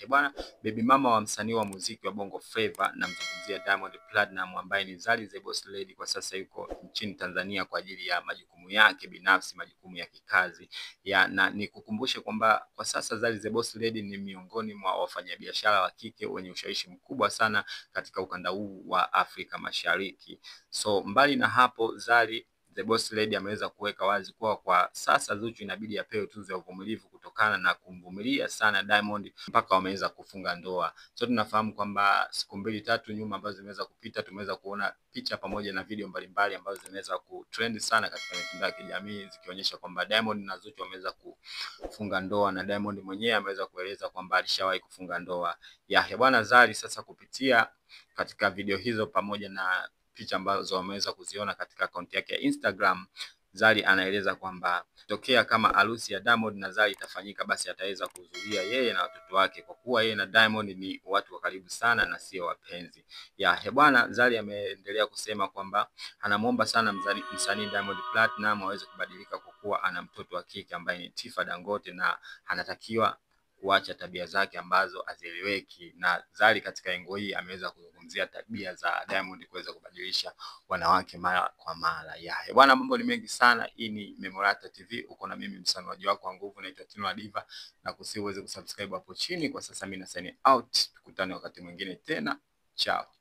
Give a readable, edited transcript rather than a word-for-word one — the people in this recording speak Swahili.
Bwana, baby mama wa msanii wa muziki wa Bongo Flava namzungumzia Diamond Platnumz ambaye ni Zari the Boss Lady, kwa sasa yuko nchini Tanzania kwa ajili ya majukumu yake binafsi, majukumu ya kikazi. Na nikukumbushe kwamba kwa sasa Zari the Boss Lady ni miongoni mwa wafanyabiashara wa kike wenye ushawishi mkubwa sana katika ukanda huu wa Afrika Mashariki. So mbali na hapo, Zari the Boss Lady ameweza kuweka wazi kuwa kwa sasa Zuchu inabidi apewe tuzo ya uvumilivu kutokana na kumvumilia sana Diamond mpaka wameweza kufunga ndoa. So tunafahamu kwamba siku 2-3 nyuma ambazo zimeweza kupita, tumeweza kuona picha pamoja na video mbalimbali ambazo zimeweza kutrend sana katika mitandao ya kijamii zikionyesha kwamba Diamond na Zuchu wameweza kufunga ndoa, na Diamond mwenyewe ameweza kueleza kwamba alishawahi kufunga ndoa. Bwana, Zari sasa kupitia katika video hizo pamoja na picha ambazo wameweza kuziona katika akaunti yake ya Instagram, Zari anaeleza kwamba tokea kama harusi ya Diamond na Zari itafanyika, basi ataweza kuhudhuria yeye na watoto wake, kwa kuwa yeye na Diamond ni watu wa karibu sana na sio wapenzi. Bwana, Zari ameendelea kusema kwamba anamuomba sana msanii Diamond Platnumz aweze kubadilika kwa kuwa ana mtoto wa kike ambaye ni Tifa Dangote na anatakiwa kuacha tabia zake ambazo hazieleweki. Na Zari katika engo hii ameweza kuzungumzia tabia za Diamond kuweza kubadilisha wanawake mara kwa mara. Bwana, mambo ni mengi sana. Hii ni Memorata TV, uko na mimi msanuaji wako wa nguvu, naitwa Tino Diva, na kusihi uweze kusubscribe hapo chini. Kwa sasa mimi na sign out, tukutane wakati mwingine tena. Ciao.